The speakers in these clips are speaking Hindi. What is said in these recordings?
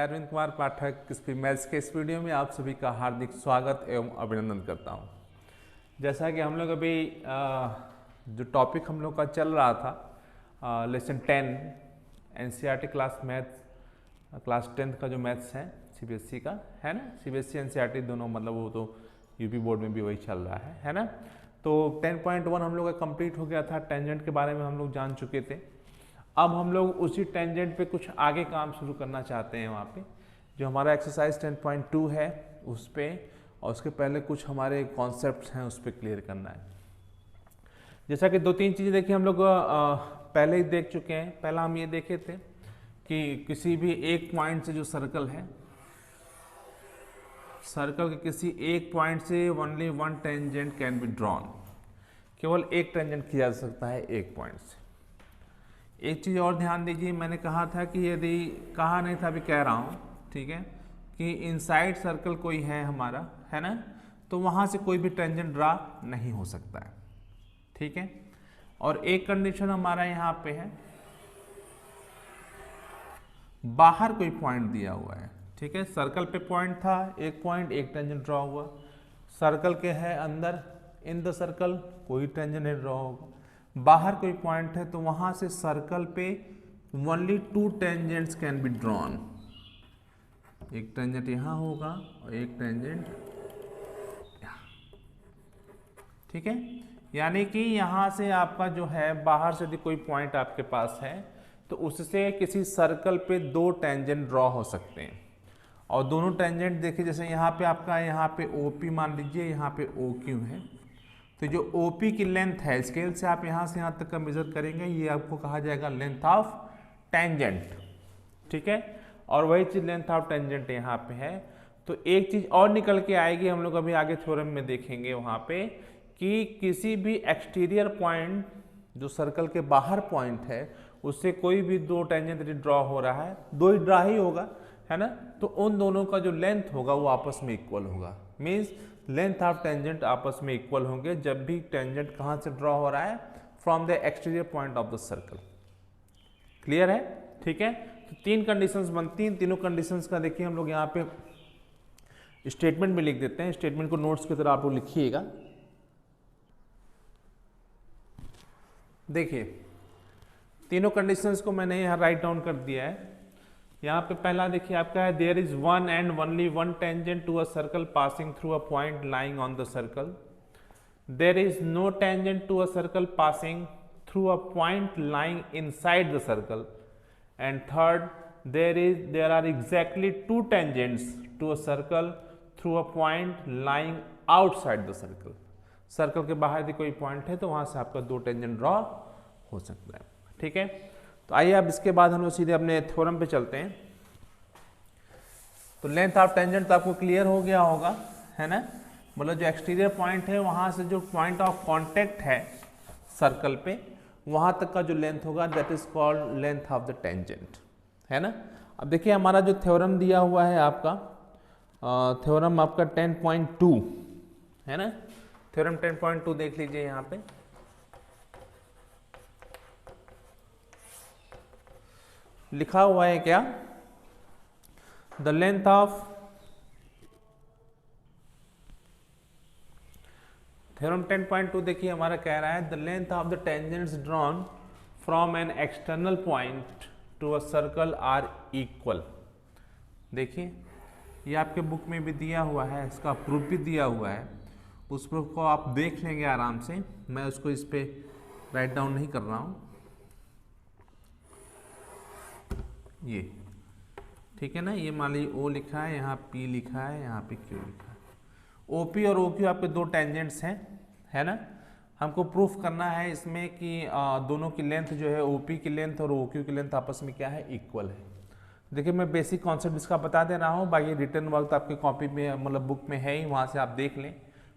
अरविंद कुमार पाठक स्पीड मैथ्स के इस वीडियो में आप सभी का हार्दिक स्वागत एवं अभिनंदन करता हूं। जैसा कि हम लोग अभी जो टॉपिक हम लोग का चल रहा था lesson 10 NCERT class maths class 10th का जो मैथ्स है सीबीएसई का है ना, सीबीएसई एनसीईआरटी दोनों मतलब वो तो यूपी बोर्ड में भी वही चल रहा है ना। तो 10.1 हम लोग का कंप्लीट हो गया था। टेंजेंट के बारे में हम लोग जान चुके थे। अब हम लोग उसी टेंजेंट पे कुछ आगे काम शुरू करना चाहते हैं। वहाँ पे जो हमारा एक्सरसाइज 10.2 है उस पर, और उसके पहले कुछ हमारे कॉन्सेप्ट्स हैं उस पर क्लियर करना है। जैसा कि दो तीन चीज़ें देखिए हम लोग पहले ही देख चुके हैं। पहला हम ये देखे थे कि किसी भी एक पॉइंट से जो सर्कल है, सर्कल के किसी एक पॉइंट से only one tangent can be drawn. केवल एक टेंजेंट किया जा सकता है एक पॉइंट से। एक चीज़ और ध्यान दीजिए, मैंने कहा था कि यदि कहा नहीं था अभी कह रहा हूँ, ठीक है, कि इनसाइड सर्कल कोई है हमारा, है ना, तो वहाँ से कोई भी टेंजेंट ड्रा नहीं हो सकता है, ठीक है। और एक कंडीशन हमारा यहाँ पे है, बाहर कोई पॉइंट दिया हुआ है, ठीक है। सर्कल पे पॉइंट था, एक पॉइंट, एक टेंजेंट ड्रॉ हुआ। सर्कल के है अंदर, इन द सर्कल कोई टेंजेंट नहीं ड्रॉ होगा। बाहर कोई पॉइंट है तो वहां से सर्कल पे only 2 tangents can be drawn. एक टेंजेंट यहां होगा और एक टेंजेंट यहां, ठीक है। यानी कि यहां से आपका जो है बाहर से यदि कोई पॉइंट आपके पास है तो उससे किसी सर्कल पे 2 टेंजेंट ड्रॉ हो सकते हैं। और दोनों टेंजेंट देखिए, जैसे यहाँ पे आपका, यहाँ पे OP मान लीजिए, यहाँ पे OQ है, तो जो OP की लेंथ है, स्केल से आप यहाँ से यहाँ तक का मेजर करेंगे, ये आपको कहा जाएगा लेंथ ऑफ टेंजेंट, ठीक है। और वही चीज लेंथ ऑफ टेंजेंट यहाँ पे है। तो एक चीज और निकल के आएगी, हम लोग अभी आगे थ्योरम में देखेंगे वहाँ पे, कि किसी भी एक्सटीरियर पॉइंट जो सर्कल के बाहर पॉइंट है उससे कोई भी 2 टेंजेंट ड्रॉ हो रहा है, 2 ही ड्रॉ ही होगा, है ना, तो उन दोनों का जो लेंथ होगा वो आपस में इक्वल होगा। मीन्स लेंथ ऑफ टेंजेंट आपस में इक्वल होंगे जब भी टेंजेंट कहाँ से ड्रॉ हो रहा है, from the exterior point of the circle. Clear है, ठीक है। तो 3 कंडीशंस बनती हैं। तीनों कंडीशंस का देखिए हम लोग यहाँ पे स्टेटमेंट में लिख देते हैं। स्टेटमेंट को नोट्स की तरह आप लोग लिखिएगा। देखिए तीनों कंडीशंस को मैंने यहाँ राइट डाउन कर दिया है। यहाँ पे पहला देखिए आपका है, there is one and only one tangent to a circle passing through a point lying on the circle. There is no tangent to a circle passing through a point lying inside the circle. And third, there are exactly 2 tangents to a circle through a point lying outside the circle. Circle के बाहर यदि कोई पॉइंट है तो वहां से आपका 2 टेंजेंट ड्रॉ हो सकता है, ठीक है। तो आइए अब इसके बाद हम लोग सीधे अपने थ्योरम पे चलते हैं। तो लेंथ ऑफ टेंजेंट तो आपको क्लियर हो गया होगा, है ना, मतलब जो एक्सटीरियर पॉइंट है वहां से जो पॉइंट ऑफ कांटेक्ट है सर्कल पे, वहां तक का जो लेंथ होगा that is called length of the tangent, है ना। अब देखिए हमारा जो थ्योरम दिया हुआ है आपका, थ्योरम आपका 10.2 है ना। थ्योरम 10.2 देख लीजिए यहाँ पे, लिखा हुआ है क्या, द लेंथ ऑफ, थ्योरम 10.2 देखिए हमारा कह रहा है, the length of the tangents drawn from an external point to a circle are equal. देखिए ये आपके बुक में भी दिया हुआ है, इसका प्रूफ भी दिया हुआ है, उस प्रूफ को आप देख लेंगे आराम से। मैं उसको इस पे राइट डाउन नहीं कर रहा हूँ, ये ठीक है ना। ये मान लीजिए O लिखा है, यहाँ P लिखा है, यहाँ पे Q लिखा है। OP और OQ आपके 2 टेंजेंट्स हैं, है ना। हमको प्रूफ करना है इसमें कि दोनों की लेंथ जो है, OP की लेंथ और OQ की लेंथ आपस में क्या है, इक्वल है। देखिए मैं बेसिक कॉन्सेप्ट इसका बता दे रहा हूँ, बाकी रिटर्न वर्क तो आपकी कॉपी में मतलब बुक में है ही, वहाँ से आप देख लें,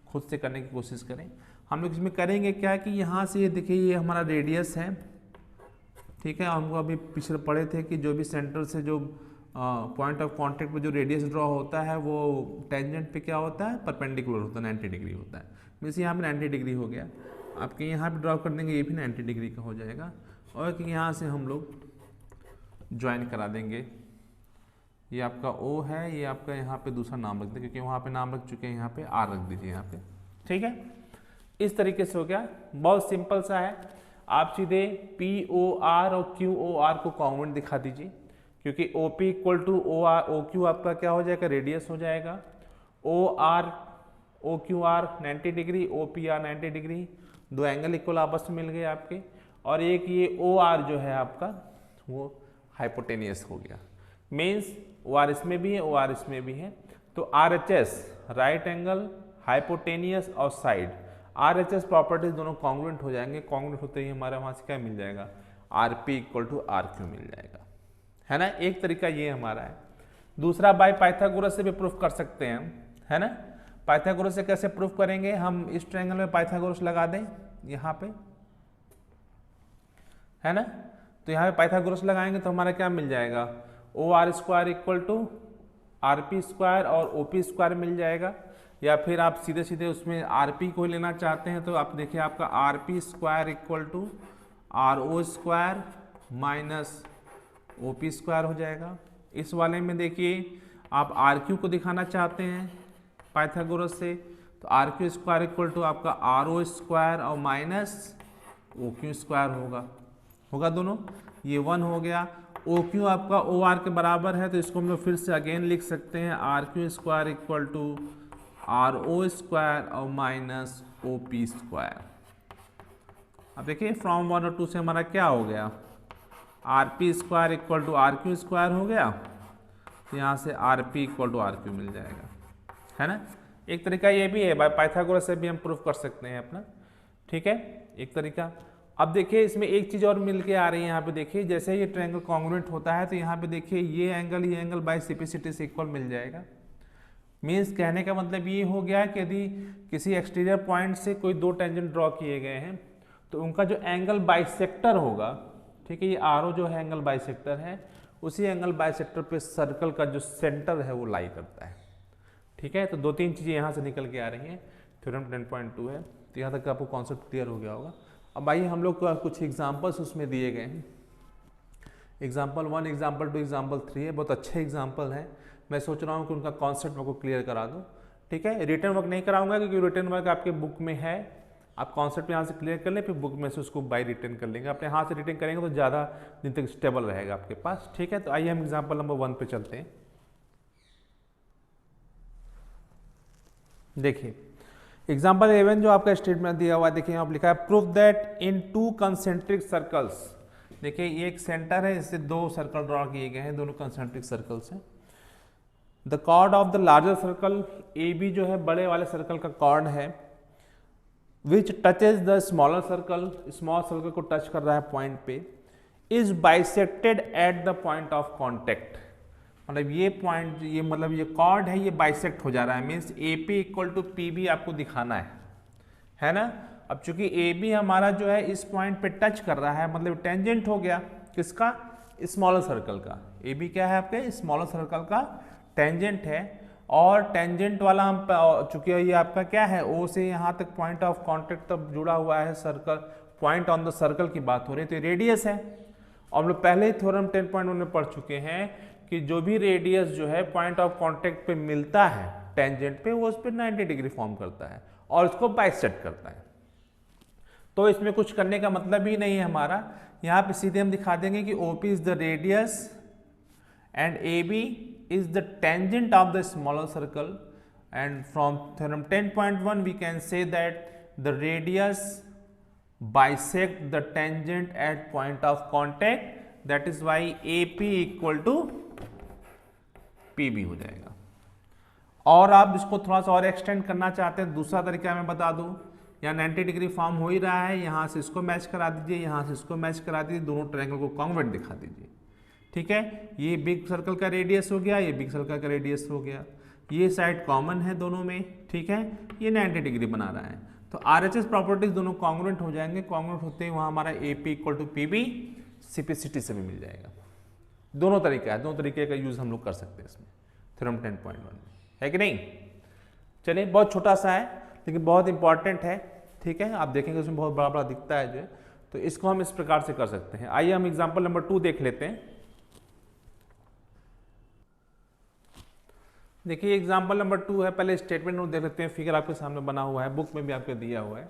खुद से करने की कोशिश करें। हम लोग इसमें करेंगे क्या कि यहाँ से ये देखिए ये हमारा रेडियस है, ठीक है। हमको अभी पिछले पढ़े थे कि जो भी सेंटर से जो पॉइंट ऑफ कांटेक्ट पे जो रेडियस ड्रॉ होता है वो टेंजेंट पे क्या होता है, परपेंडिकुलर होता है, 90 डिग्री होता है। मीन्स यहाँ पे 90 डिग्री हो गया। आपके यहाँ पे ड्रॉ कर देंगे, ये भी 90 डिग्री का हो जाएगा। और कि यहाँ से हम लोग ज्वाइन करा देंगे ये आपका O है, ये आपका यहाँ पे दूसरा नाम रख दे क्योंकि वहाँ पे नाम रख चुके हैं, यहाँ पे R रख दीजिए यहाँ पे, ठीक है। इस तरीके से हो गया, बहुत सिंपल सा है। आप सीधे POR और QOR को कॉन्वेंट दिखा दीजिए क्योंकि OP इक्वल टू OQ आपका क्या हो जाएगा, रेडियस हो जाएगा। OQR 90 डिग्री, OPR 90 डिग्री, दो एंगल इक्वल आपस में मिल गए आपके। और एक ये OR जो है आपका वो हाइपोटेनियस हो गया, मीन्स OR इसमें भी है, OR इसमें भी है। तो RHS राइट एंगल, हाइपोटेनियस और साइड, RHS प्रॉपर्टीज दोनों कॉन्ग्रुएंट हो जाएंगे। कॉन्ग्रुएंट होते ही हमारा वहाँ से क्या मिल जाएगा, RP इक्वल टू RQ मिल जाएगा, है ना। एक तरीका ये हमारा है। दूसरा बाय पाइथागोरस से भी प्रूफ कर सकते हैं हम, है ना। पाइथागोरस से कैसे प्रूफ करेंगे, हम इस ट्रायंगल में पाइथागोरस लगा दें यहाँ पे, है ना। तो यहाँ पे पाइथागोरस लगाएंगे तो हमारा क्या मिल जाएगा, OR square equal to RP square और OP स्क्वायर मिल जाएगा। या फिर आप सीधे सीधे उसमें RP को लेना चाहते हैं तो आप देखिए आपका RP square equal to RO square minus OP square हो जाएगा। इस वाले में देखिए आप RQ को दिखाना चाहते हैं पाइथागोरस से तो RQ स्क्वायर इक्वल टू आपका RO स्क्वायर और माइनस OQ स्क्वायर होगा दोनों, ये 1 हो गया। OQ आपका OR के बराबर है तो इसको हम लोग फिर से अगेन लिख सकते हैं, RQ square equal to RO square और माइनस OP स्क्वायर। अब देखिए फ्रॉम 1 और 2 से हमारा क्या हो गया, RP square equal to RQ square हो गया, तो यहाँ से RP इक्वल टू RQ मिल जाएगा, है ना। एक तरीका ये भी है, बाय पाइथागोरस से भी हम प्रूफ कर सकते हैं अपना, ठीक है, एक तरीका। अब देखिए इसमें एक चीज़ और मिल के आ रही है यहाँ पे, देखिए जैसे ये ट्रायंगल कॉन्ग्रुएंट होता है तो यहाँ पे देखिए ये एंगल बाय सिपेसिटी से इक्वल मिल जाएगा। मीन्स कहने का मतलब ये हो गया कि यदि किसी एक्सटीरियर पॉइंट से कोई दो टेंजेंट ड्रॉ किए गए हैं तो उनका जो एंगल बाइसेक्टर होगा, ठीक है, ये RO जो है एंगल बाइसेक्टर है, उसी एंगल बाइसेक्टर पे सर्कल का जो सेंटर है वो लाई करता है, ठीक है। तो दो तीन चीज़ें यहाँ से निकल के आ रही हैं, थ्योरम 10.2 है, तो यहाँ तक आपको कॉन्सेप्ट क्लियर हो गया होगा। अब आइए हम लोग कुछ एग्जाम्पल्स उसमें दिए गए हैं, एग्जाम्पल 1, एग्जाम्पल 2, एग्जाम्पल 3 है, बहुत अच्छे एग्जाम्पल हैं। मैं सोच रहा हूँ कि उनका कॉन्सेप्ट आपको क्लियर करा दूँ, ठीक है। रिटर्न वर्क नहीं कराऊंगा क्योंकि रिटर्न वर्क आपके बुक में है, आप कॉन्सेप्ट यहाँ से क्लियर कर लें, फिर बुक में से उसको बाय रिटर्न कर लेंगे। अपने हाथ से रिटर्न करेंगे तो ज़्यादा दिन तक स्टेबल रहेगा आपके पास, ठीक है। तो आइए हम एग्जाम्पल नंबर 1 पे चलते हैं। देखिए एग्जाम्पल 11 जो आपका स्टेटमेंट दिया हुआ है, देखिए यहाँ पर लिखा है proof that in 2 concentric circles. देखिए ये एक सेंटर है, इससे 2 सर्कल ड्रॉ किए गए हैं, दोनों कंसेंट्रिक सर्कल्स हैं। The chord of the larger circle, AB जो है बड़े वाले सर्कल का कॉर्ड है, which touches the smaller circle, small circle को टच कर रहा है पॉइंट पे, is bisected at the point of contact. मतलब ये पॉइंट, ये मतलब ये कॉर्ड है, ये बाइसेक्ट हो जा रहा है, means AP equal to PB आपको दिखाना है ना। अब चूंकि AB हमारा जो है इस पॉइंट पे टच कर रहा है, मतलब टेंजेंट हो गया किसका, स्मॉलर सर्कल का। AB क्या है आपके स्मॉलर सर्कल का टेंजेंट है, और टेंजेंट वाला हम चूंकि ये आपका क्या है O से यहाँ तक पॉइंट ऑफ कॉन्टेक्ट तक जुड़ा हुआ है circle, point on the circle की बात हो रही है, तो रेडियस है। और हम लोग पहले ही थ्योरम 10.1 में पढ़ चुके हैं कि जो भी रेडियस जो है पॉइंट ऑफ कॉन्टेक्ट पे मिलता है टेंजेंट पे, वो उस पर 90 डिग्री फॉर्म करता है और उसको बाइसेक्ट करता है। तो इसमें कुछ करने का मतलब ही नहीं है हमारा, यहाँ पे सीधे हम दिखा देंगे कि OP is the radius and AB is the tangent of the smaller circle, and from theorem 10.1 we can say that the radius bisect the tangent at point of contact, that is why AP equal to PB हो जाएगा। और आप इसको थोड़ा सा और एक्सटेंड करना चाहते हैं, दूसरा तरीका मैं बता दूं, यहाँ 90 डिग्री फॉर्म हो ही रहा है, यहाँ से इसको मैच करा दीजिए, यहाँ से इसको मैच करा दीजिए, दोनों ट्रायंगल को कॉन्वेंट दिखा दीजिए, ठीक है। ये बिग सर्कल का रेडियस हो गया, ये बिग सर्कल का रेडियस हो गया, ये साइड कॉमन है दोनों में, ठीक है, ये 90 डिग्री बना रहा है। तो RHS प्रॉपर्टीज दोनों कॉन्ग्रुएंट हो जाएंगे, कॉन्ग्रुएंट होते ही वहाँ हमारा AP इक्वल टू PB सिपेसिटी से भी मिल जाएगा। दोनों तरीका है, दोनों तरीके का यूज हम लोग कर सकते हैं इसमें थ्योरम 10.1 में, है कि नहीं। चलिए बहुत छोटा सा है लेकिन बहुत इंपॉर्टेंट है, ठीक है। आप देखेंगे उसमें बहुत बड़ा बड़ा दिखता है जो, तो इसको हम इस प्रकार से कर सकते हैं। आइए हम एग्जाम्पल नंबर 2 देख लेते हैं। देखिए एग्जाम्पल नंबर 2 है, पहले स्टेटमेंट नोट देख लेते हैं, फिगर आपके सामने बना हुआ है, बुक में भी आपको दिया हुआ है।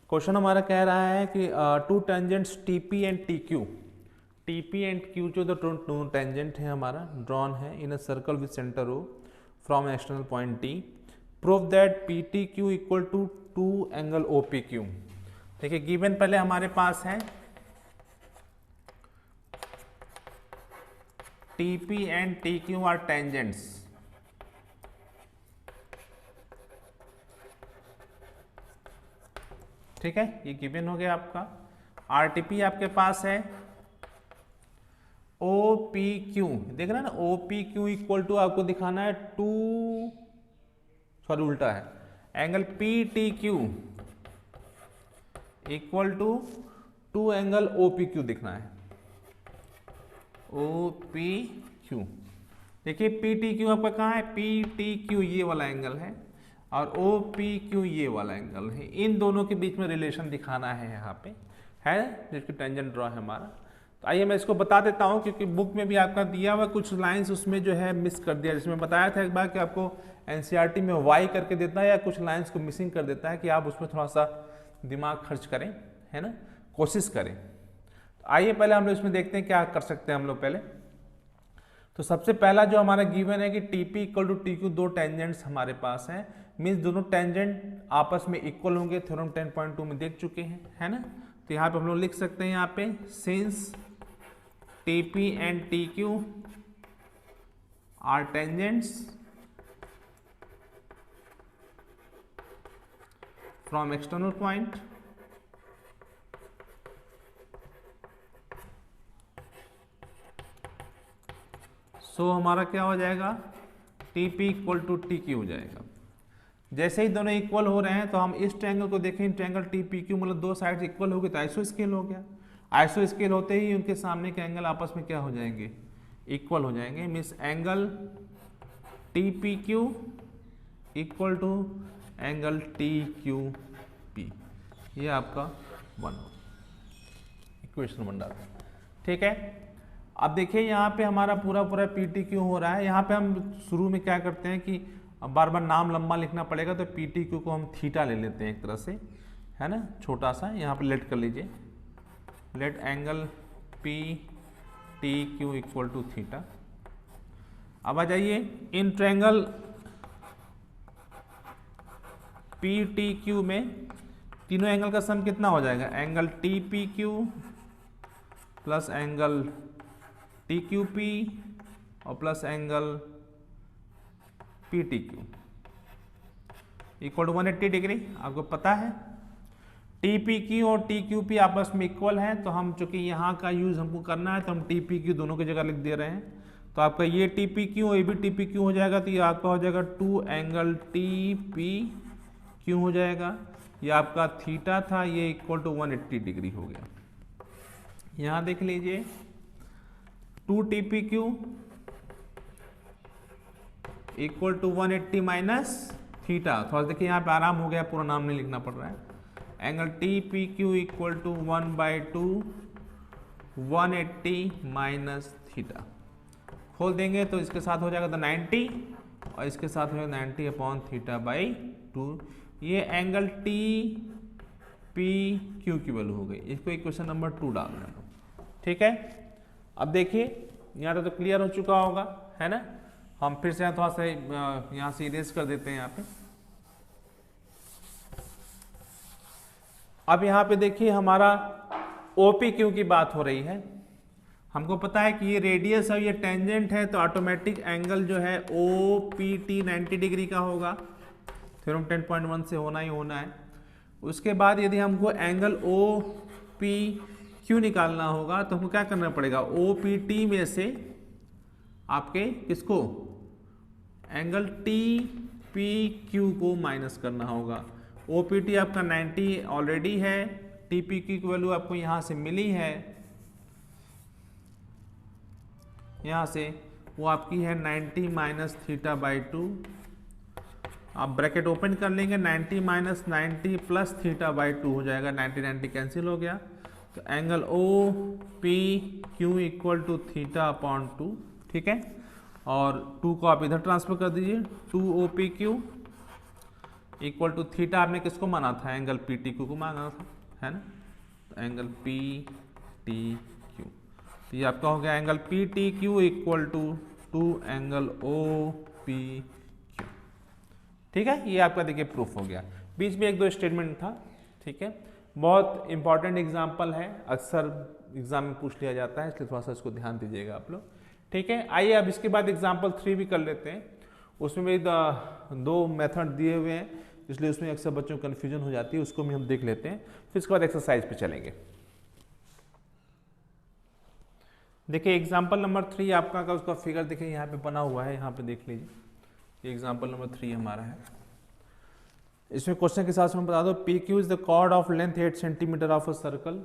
क्वेश्चन हमारा कह रहा है कि two tangents TP and TQ, TP and Q जो दो टेंजेंट है हमारा ड्रॉन है in a circle with centre O from external point T, prove that P T Q equal to two angle O P Q. देखिए गिवन पहले हमारे पास है TP and T Q are tangents, ठीक है, ये गिवन हो गया आपका। आरटीपी आपके पास है ओ पी क्यू, देख रहे हैं ना, O P Q equal to आपको दिखाना है टू, सॉरी उल्टा है, angle P T Q equal to two angle O P Q दिखना है, ओ पी क्यू। देखिए पी टी क्यू आपका कहाँ है, पी टी क्यू ये वाला एंगल है और ओ पी क्यू ये वाला एंगल है, इन दोनों के बीच में रिलेशन दिखाना है यहाँ पे, है जिसकी टेंजेंट ड्रॉ है हमारा। तो आइए मैं इसको बता देता हूँ, क्योंकि बुक में भी आपका दिया हुआ कुछ लाइंस उसमें जो है मिस कर दिया, जिसमें बताया था एक बार कि आपको एनसीईआरटी में वाई करके देता है या कुछ लाइंस को मिसिंग कर देता है, कि आप उसमें थोड़ा सा दिमाग खर्च करें, है ना, कोशिश करें। तो आइए पहले हम लोग इसमें देखते हैं क्या कर सकते हैं हम लोग पहले। तो सबसे पहला जो हमारा गिवन है कि TP equal to T Q दो टेंजेंट्स हमारे पास हैं, मीन्स दोनों टेंजेंट आपस में इक्वल होंगे, थ्योरम 10.2 में देख चुके हैं, है ना। तो यहाँ पे हम लोग लिख सकते हैं यहाँ पे since TP and T Q are tangents from external point, so हमारा क्या हो जाएगा, TP equal to T Q हो जाएगा। जैसे ही दोनों इक्वल हो रहे हैं तो हम इस ट्रायंगल को देखें, ट्रायंगल टी पी क्यू मतलब दो साइड इक्वल हो गए तो आइसो स्केल हो गया, आइसो स्केल होते ही उनके सामने के एंगल आपस में क्या हो जाएंगे, इक्वल हो जाएंगे, means angle T P Q equal to angle T Q P, ये आपका वन इक्वेशन बन रहा है, ठीक है। अब देखिए यहाँ पे हमारा पूरा पूरा पी टी क्यू हो रहा है, यहाँ पे हम शुरू में क्या करते हैं कि बार बार नाम लंबा लिखना पड़ेगा, तो पी टी क्यू को हम थीटा ले लेते हैं एक तरह से, है ना, छोटा सा यहाँ पे लेट कर लीजिए, let angle P T Q equal to theta. अब आ जाइए in triangle P T Q में तीनों एंगल का सम कितना हो जाएगा, angle T P Q plus angle T Q P और plus angle P T Q equal to 180 degree. आपको पता है टी पी क्यू और टी क्यू पी आपस में इक्वल है, तो हम चूंकि यहाँ का यूज हमको करना है तो हम टी पी क्यू दोनों की जगह लिख दे रहे हैं, तो आपका ये टी पी क्यू ये भी टी पी क्यू हो जाएगा, तो ये आपका हो जाएगा two angle T P Q हो जाएगा, ये आपका थीटा था, ये इक्वल टू 180 डिग्री हो गया। यहाँ देख लीजिए two T P Q equal to 180 minus theta, थोड़ा देखिए यहाँ पे आराम हो गया, पूरा नाम नहीं लिखना पड़ रहा है, angle T P Q equal to 1/2 180 minus theta, खोल देंगे तो इसके साथ हो जाएगा तो 90 और इसके साथ हो जाएगा 90 अपॉन थीटा बाई 2, ये एंगल टी पी क्यू की वैल्यू हो गई, इसको इक्वेशन नंबर 2 डाल रहे हैं, ठीक है। अब देखिए यहाँ तो क्लियर हो चुका होगा, है ना, हम फिर से थोड़ा सा यहाँ से इरेज कर देते हैं यहाँ पे। अब यहाँ पे देखिए हमारा ओपी क्यू की बात हो रही है, हमको पता है कि ये रेडियस है, ये टेंजेंट है, तो ऑटोमेटिक एंगल जो है ओ पी टी 90 डिग्री का होगा, थ्योरम 10.1 से होना ही होना है। उसके बाद यदि हमको एंगल ओ पी क्यू निकालना होगा तो हमको क्या करना पड़ेगा, ओ पी टी में से आपके किसको, एंगल टी पी क्यू को माइनस करना होगा। ओ पी टी आपका 90 ऑलरेडी है, टी पी क्यू की वैल्यू आपको यहाँ से मिली है, यहाँ से वो आपकी है 90 माइनस थीटा बाई 2, आप ब्रैकेट ओपन कर लेंगे, 90 माइनस 90 प्लस थीटा बाई 2 हो जाएगा, 90 कैंसिल हो गया, तो angle O P Q equal to theta upon 2, ठीक है। और 2 को आप इधर ट्रांसफर कर दीजिए, 2OPQ इक्वल टू थीटा आपने किसको माना था, एंगल PTQ को माना था, है ना, तो एंगल PTQ, तो ये आपका हो गया angle PTQ equal to 2 angle OPQ। ठीक है, ये आपका देखिए प्रूफ हो गया। बीच में 1-2 स्टेटमेंट था, ठीक है, बहुत इंपॉर्टेंट एग्जाम्पल है, अक्सर एग्जाम में पूछ लिया जाता है, इसलिए थोड़ा सा इसको ध्यान दीजिएगा आप लोग। ठीक है, आइए अब इसके बाद एग्जाम्पल 3 भी कर लेते हैं। उसमें भी 2 मेथड दिए हुए हैं, इसलिए उसमें अक्सर बच्चों को कन्फ्यूजन हो जाती है, उसको भी हम देख लेते हैं, फिर इसके बाद एक्सरसाइज पे चलेंगे। देखिए एग्जाम्पल नंबर 3 आपका का उसका फिगर देखिए यहाँ पे बना हुआ है, यहाँ पे देख लीजिए, ये एग्जाम्पल नंबर 3 हमारा है। इसमें क्वेश्चन के साथ में बता दो, PQ is the chord of length 8 centimetre of a circle.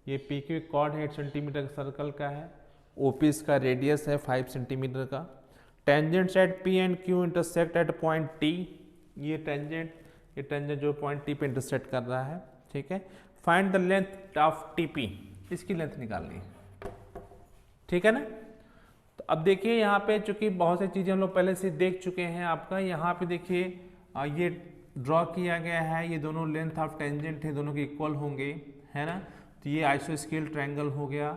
ये PQ कॉर्ड 8 सेंटीमीटर सर्कल का है, OP इसका रेडियस है 5 सेंटीमीटर का। Tangents at P and Q intersect at point T, ये टेंजेंट जो पॉइंट T पे इंटरसेक्ट कर रहा है, ठीक है। Find the length of TP, इसकी लेंथ निकालनी है, ठीक है ना। तो अब देखिए यहाँ पे चूंकि बहुत सी चीज़ें हम लोग पहले से देख चुके हैं, आपका यहाँ पे देखिए ये ड्रॉ किया गया है, ये दोनों लेंथ ऑफ टेंजेंट है, दोनों के इक्वल होंगे, है ना। तो ये आइसोस्केल ट्रायंगल हो गया।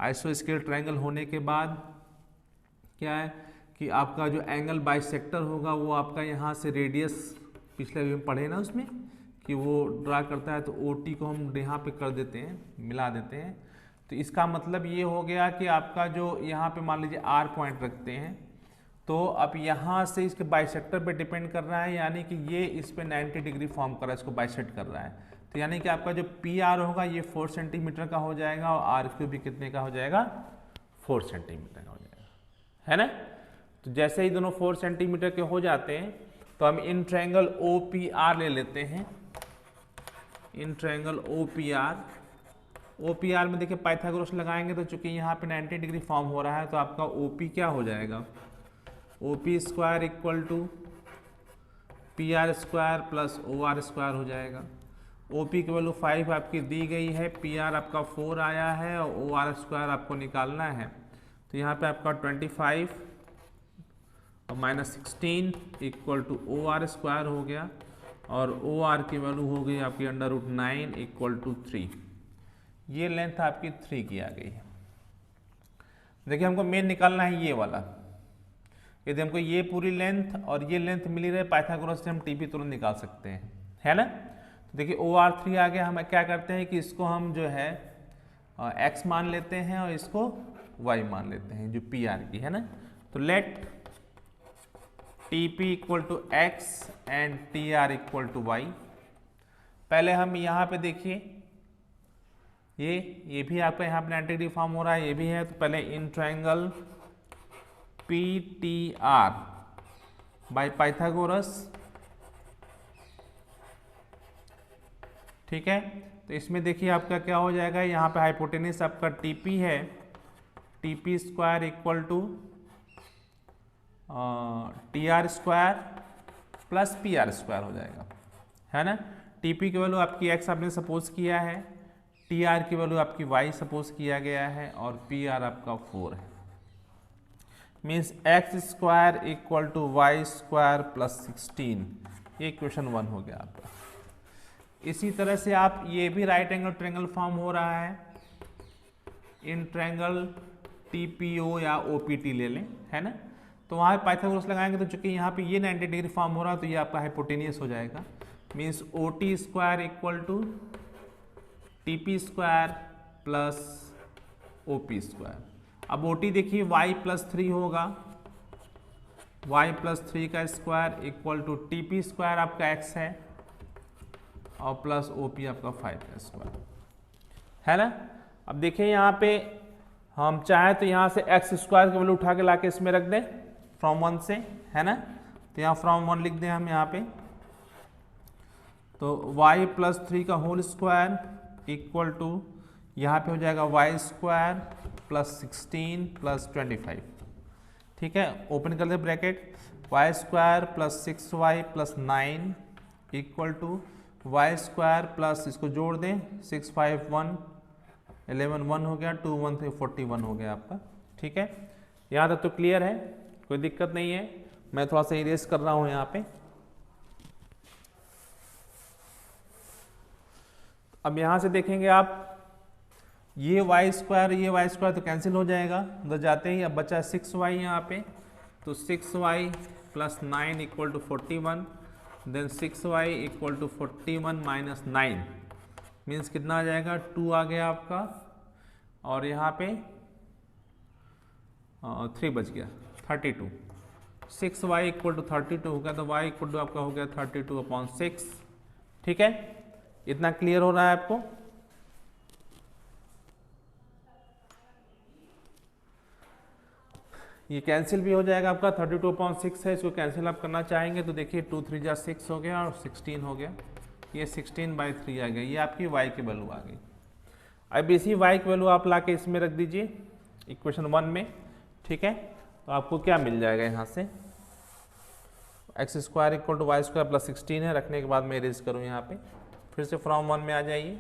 आइसोस्केल ट्रायंगल होने के बाद क्या है कि आपका जो एंगल बाइसेक्टर होगा वो आपका यहाँ से रेडियस, पिछले भी हम पढ़े ना उसमें कि वो ड्रा करता है, तो OT को हम यहाँ पे कर देते हैं, मिला देते हैं। तो इसका मतलब ये हो गया कि आपका जो यहाँ पे मान लीजिए R पॉइंट रखते हैं, तो अब यहाँ से इसके बाइसेक्टर पे डिपेंड कर रहा है, यानी कि ये इस पे 90 डिग्री फॉर्म कर रहा है, इसको बाइसेक्ट कर रहा है। तो यानी कि आपका जो PR होगा ये 4 सेंटीमीटर का हो जाएगा, और RQ भी कितने का हो जाएगा, 4 सेंटीमीटर का हो जाएगा, है ना। तो जैसे ही दोनों 4 सेंटीमीटर के हो जाते हैं, तो हम इन ट्रायंगल OPR ले लेते हैं। इन ट्रायंगल OPR में देखिए पाइथागोरस लगाएंगे, तो चूंकि यहाँ पे 90 डिग्री फॉर्म हो रहा है, तो आपका OP क्या हो जाएगा, OP square equal to PR square plus OR square हो जाएगा। OP की वैल्यू 5 आपकी दी गई है, PR आपका 4 आया है, और OR स्क्वायर आपको निकालना है। तो यहाँ पे आपका 25 और -16 इक्वल टू OR स्क्वायर हो गया, और OR की वैल्यू हो गई आपकी √9 इक्वल टू 3। ये लेंथ आपकी 3 की आ गई है। देखिए हमको मेन निकालना है ये वाला, यदि हमको ये पूरी लेंथ और ये लेंथ मिली रहे पाइथागोरस से हम TP तुरंत निकाल सकते हैं, है ना। तो देखिए OR3 आ गया, हम क्या करते हैं कि इसको हम जो है x मान लेते हैं और इसको y मान लेते हैं, जो PR की है ना। तो let TP equal to x and TR equal to y। पहले हम यहाँ पे देखिए ये भी आपका यहाँ पे 90 डिग्री फॉर्म हो रहा है, ये भी है। तो पहले in triangle PTR by Pythagoras, ठीक है। तो इसमें देखिए आपका क्या हो जाएगा, यहाँ पे हाइपोटेनस आपका TP है, TP square equal to TR square plus PR square हो जाएगा, है ना। TP की वैल्यू आपकी x आपने सपोज किया है, TR की वैल्यू आपकी y सपोज किया गया है, और PR आपका 4 है। Means x square equal to y square plus 16, ये क्वेश्चन 1 हो गया आपका। इसी तरह से आप ये भी राइट एंगल ट्रायंगल फॉर्म हो रहा है, इन ट्रायंगल TPO या OPT ले लें, है ना। तो वहाँ पाइथागोरस लगाएंगे, तो चूंकि यहाँ पे ये 90 डिग्री फॉर्म हो रहा है, तो ये आपका हाइपोटेनियस हो जाएगा। Means OT square equal to TP square plus OP square. अब OT देखिए y+3 होगा, y+3 का square equal to TP square आपका x है, और प्लस OP आपका 5 का स्क्वायर, है ना। अब देखिए यहाँ पे हम चाहे तो यहाँ से x स्क्वायर की वैल्यू उठा के लाके इसमें रख दें फ्रॉम 1 से, है ना। तो यहाँ फ्रॉम 1 लिख दें हम यहाँ पे, तो y+3 का होल स्क्वायर इक्वल टू यहाँ पे हो जाएगा y स्क्वायर प्लस 16 प्लस 25, ठीक है। ओपन कर दे bracket, y square plus 6y plus 9 equal to y square plus, इसको जोड़ दें, 6 5 1 11 1 हो गया, 2 1 3 41 हो गया आपका, ठीक है। यहाँ तक तो क्लियर है। कोई दिक्कत नहीं है, मैं थोड़ा सा इरेज कर रहा हूं यहाँ पे। अब यहाँ से देखेंगे आप, ये वाई स्क्वायर तो कैंसिल हो जाएगा उधर जाते ही। अब बचा 6y यहाँ पे, तो 6y plus 9 equal to 41, then 6y equal to 41 minus 9 means कितना आ जाएगा, 2 आ गया आपका, और यहाँ पे 3 बच गया 32। 6y इक्वल टू 32 हो गया, तो y इक्वल टू आपका हो गया 32/6। ठीक है, इतना क्लियर हो रहा है आपको? ये कैंसिल भी हो जाएगा आपका, 32/6 है, इसको कैंसिल आप करना चाहेंगे तो देखिए 2 3 जा 6 हो गया और 16 हो गया, ये 16/3 आ गया, ये आपकी y की वैल्यू आ गई। अब इसी y की वैल्यू आप लाके इसमें रख दीजिए इक्वेशन 1 में। ठीक है, तो आपको क्या मिल जाएगा यहाँ से, x square equal to y square plus 16 है, रखने के बाद मैं इरेज करूँ यहाँ पे, फिर से फ्रॉम 1 में आ जाइए।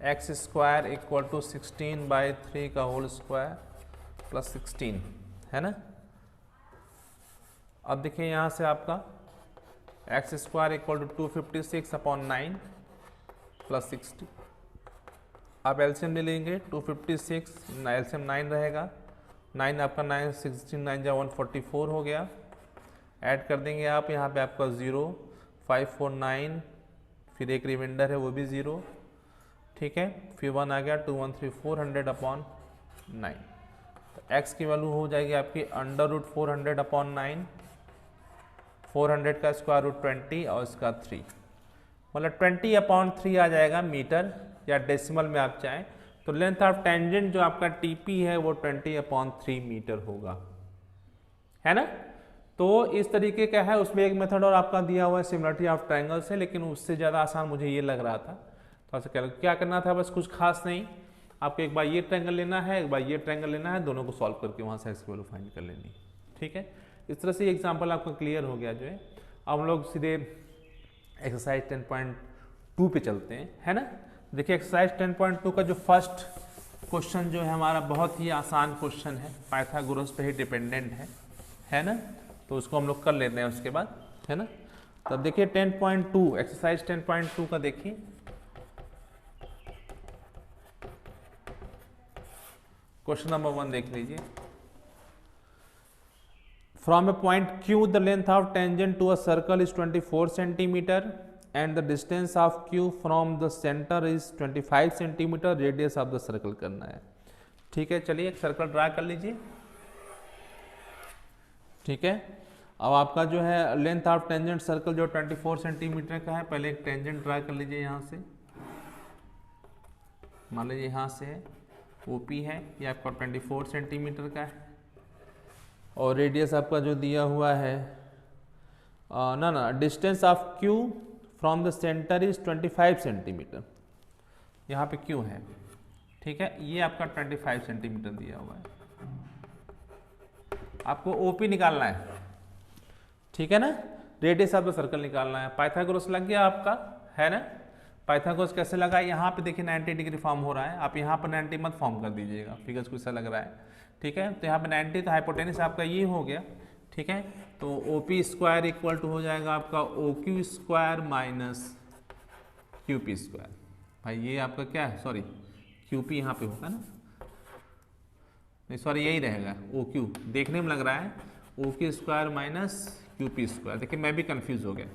x स्क्वायर इक्वल टू 16/3 का होल स्क्वायर प्लस 16 है ना। अब देखिए यहाँ से आपका x square equal to 256/9 plus 60, आप एलसीएम ले लेंगे, 256 एलसीएम 9 रहेगा, 9 आपका 9 16 9 जा 144 हो गया, ऐड कर देंगे आप, यहाँ पे आपका 0 549, फिर एक रिमाइंडर है वो भी 0। ठीक है, फिर 1 आ गया, 213 400/9, तो x की वैल्यू हो जाएगी आपकी √400/9, 400 का स्क्वायर रूट 20 और इसका 3, मतलब 20/3 आ जाएगा मीटर, या डेसिमल में आप चाहें तो लेंथ ऑफ टेंजेंट जो आपका टीपी है वो 20/3 मीटर होगा, है ना। तो इस तरीके का है, उसमें एक मेथड और आपका दिया हुआ है सिमिलरिटी ऑफ ट्रायंगल से, लेकिन उससे ज़्यादा आसान मुझे ये लग रहा था। तो ऐसा क्या करना था, बस कुछ खास नहीं, आपको एक बार ये ट्रायंगल लेना है, एक बार ये ट्रायंगल लेना है, दोनों को सॉल्व करके वहाँ से x की वैल्यू फाइंड कर लेनी। ठीक है, इस तरह से एग्जाम्पल आपका क्लियर हो गया जो है। अब हम लोग सीधे एक्सरसाइज 10.2 पे चलते हैं, है ना। देखिए एक्सरसाइज 10.2 का जो फर्स्ट क्वेश्चन जो है हमारा बहुत ही आसान क्वेश्चन है, पाइथागोरस पे ही डिपेंडेंट है ना, तो उसको हम लोग कर लेते हैं उसके बाद, है ना। तब देखिए 10.2 एक्सरसाइज 10.2 का देखिए, क्वेश्चन नंबर 1 देख लीजिए। From a point Q the length of tangent to a circle is 24 centimetre and the distance of Q from the centre is 25 centimetre, radius of the circle करना है। ठीक है, चलिए एक सर्कल ड्रा कर लीजिए। ठीक है, अब आपका जो है लेंथ ऑफ टेंजेंट सर्कल जो 24 सेंटीमीटर का है, पहले एक टेंजेंट ड्रा कर लीजिए यहाँ से, मान लीजिए यहाँ से है OP है, ये आपका 24 सेंटीमीटर का है, और रेडियस आपका जो दिया हुआ है distance of Q from the centre is 25 centimetre, यहाँ पे Q है। ठीक है, ये आपका 25 सेंटीमीटर दिया हुआ है, आपको OP निकालना है। ठीक है ना, रेडियस ऑफ द सर्कल निकालना है। पाइथागोरस लग गया आपका, है ना। पाइथागोरस कैसे लगा, यहाँ पे देखिए 90 डिग्री फॉर्म हो रहा है, आप यहाँ पर 90 मत फॉर्म कर दीजिएगा, फिगर्स कुछ ऐसा लग रहा है। ठीक है, तो यहाँ पे 90, तो हाइपोटेनस आपका ये हो गया। ठीक है, तो OP स्क्वायर इक्वल टू हो जाएगा आपका OQ square minus QP square. भाई ये आपका क्या है, सॉरी QP यहाँ पे होगा ना, नहीं सॉरी यही रहेगा OQ, देखने में लग रहा है OQ square minus QP square. देखिए मैं भी कंफ्यूज हो गया,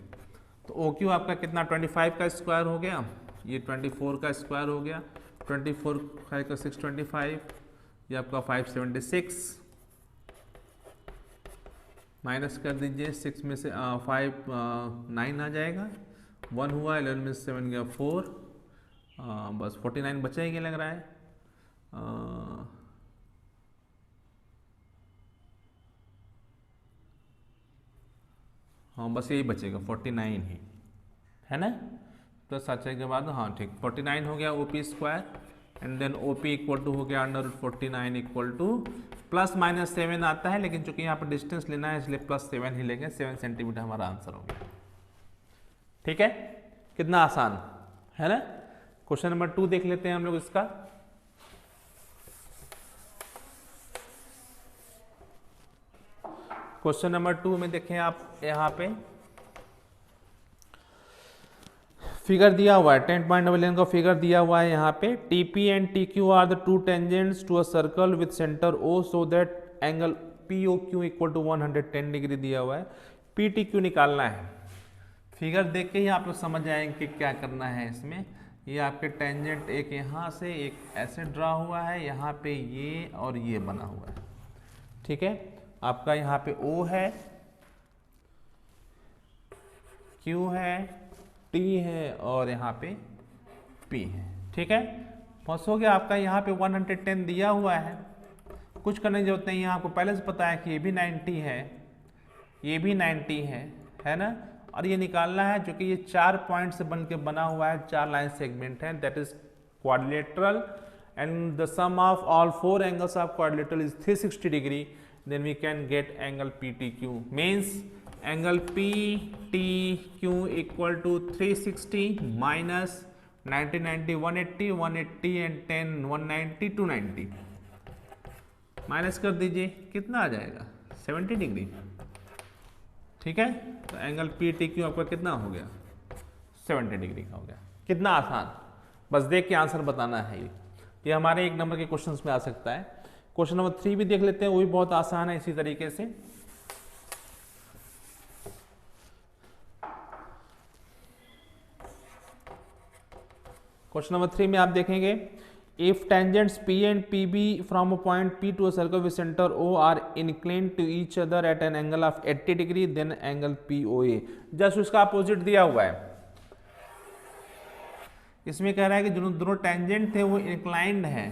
तो OQ आपका कितना 25 का स्क्वायर हो गया, ये 24 का स्क्वायर हो गया, 24 का 625, ये आपका 576, माइनस कर दीजिए 6 में से 5 9 आ जाएगा, 1 हुआ, 11 में से 7 गया 4, बस 49 बचेगा लग रहा है। हाँ बस यही बचेगा 49 ही, है ना। तो सच्चाई के बाद हाँ ठीक 49 हो गया OP square, and then OP equal to हो गया √49 इक्वल टू प्लस माइनस 7 आता है, लेकिन चूंकि यहाँ पर डिस्टेंस लेना है इसलिए प्लस 7 ही लेंगे, 7 सेंटीमीटर हमारा आंसर हो गया। ठीक है, कितना आसान है ना। क्वेश्चन नंबर 2 देख लेते हैं हम लोग इसका। क्वेश्चन नंबर 2 में देखें आप यहाँ पे फिगर दिया हुआ है, 10.11 का फिगर दिया हुआ है यहाँ पे। TP and TQ are the two tangents to a circle with centre O so that angle POQ equal to 110 degree दिया हुआ है। PTQ निकालना है। फिगर देख के ही आप लोग समझ जाएंगे कि क्या करना है इसमें। ये आपके टेंजेंट एक यहाँ से एक ऐसे ड्रा हुआ है, यहाँ पे ये और ये बना हुआ है, ठीक है। आपका यहाँ पे O है, Q है, T है और यहाँ पे P है, ठीक है। बस हो गया आपका। यहाँ पे 110 दिया हुआ है, कुछ करने की जरूरत नहीं है, आपको पहले से पता है कि ये भी 90 है, ये भी 90 है ना। और ये निकालना है जो कि ये 4 पॉइंट से बन के बना हुआ है, 4 लाइन सेगमेंट है, that is quadrilateral and the sum of all 4 angles of quadrilateral is 360 degree, then we can get angle PTQ। Means angle PTQ equal to 360 minus 90 90 180 180 and 10 190 290 minus कर दीजिए, कितना आ जाएगा 70 डिग्री, ठीक है। तो एंगल PTQ आपका कितना हो गया 70 डिग्री का हो गया। कितना आसान, बस देख के आंसर बताना है। ये हमारे 1 नंबर के क्वेश्चंस में आ सकता है। क्वेश्चन नंबर 3 भी देख लेते हैं, वो भी बहुत आसान है इसी तरीके से। क्वेश्चन नंबर 3 में आप देखेंगे if tangents P and PB from a point P to a circle with center O are inclined to each other at an angle of 80 degree then angle POA। Just उसका अपोजिट दिया हुआ है। इसमें कह रहा है कि दोनों टेंजेंट थे वो इंक्लाइंड हैं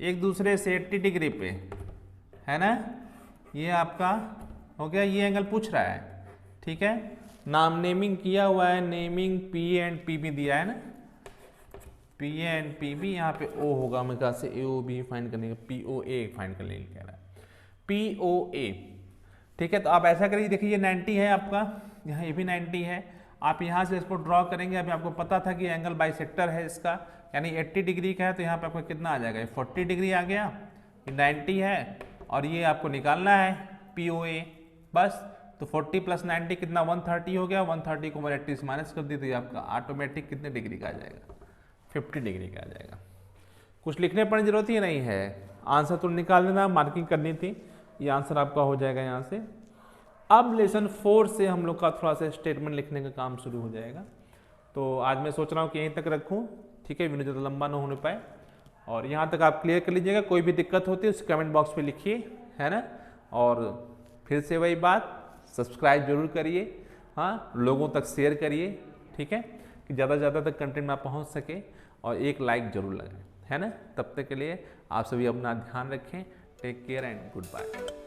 एक दूसरे से 80 डिग्री पे, है ना। ये आपका हो गया, ये एंगल पूछ रहा है, ठीक है। नाम नेमिंग किया हुआ है, नेमिंग P and PB दिया है ना, P and PB, यहाँ पे O होगा मेरे ख्याल से, AOB फाइंड करने का, POA फाइंड करने के लिए कह रहा है, POA, ठीक है। तो आप ऐसा करिए, देखिए ये 90 है आपका, यहाँ ये भी 90 है। आप यहाँ से इसको ड्रॉ करेंगे। अभी आपको पता था कि एंगल बाइसेक्टर है इसका, यानी 80 डिग्री का है, तो यहाँ पे आपका कितना आ जाएगा, 40 डिग्री आ गया, ये 90 है और ये आपको निकालना है POA, बस। तो 40 प्लस 90 कितना 130 हो गया, 130 को 180 से माइनस कर दी तो ये आपका ऑटोमेटिक कितने डिग्री का आ जाएगा 50 डिग्री का आ जाएगा। कुछ लिखने पड़ने जरूरत ही नहीं है, आंसर तो निकाल देना, मार्किंग करनी थी, ये आंसर आपका हो जाएगा यहाँ से। अब लेसन 4 से हम लोग का थोड़ा सा स्टेटमेंट लिखने का काम शुरू हो जाएगा। तो आज मैं सोच रहा हूँ कि यहीं तक रखूँ, ठीक है, वीडियो ज़्यादा लंबा ना होने पाए। और यहाँ तक आप क्लियर कर लीजिएगा, कोई भी दिक्कत होती है उस कमेंट बॉक्स पे लिखिए, है ना। और फिर से वही बात, सब्सक्राइब जरूर करिए, हाँ, लोगों तक शेयर करिए, ठीक है, कि ज़्यादा से ज़्यादा तक कंटेंट में आप पहुँच सके, और एक लाइक जरूर लगाएं, है ना। तब तक के लिए आप सभी अपना ध्यान रखें। Take care and good bye.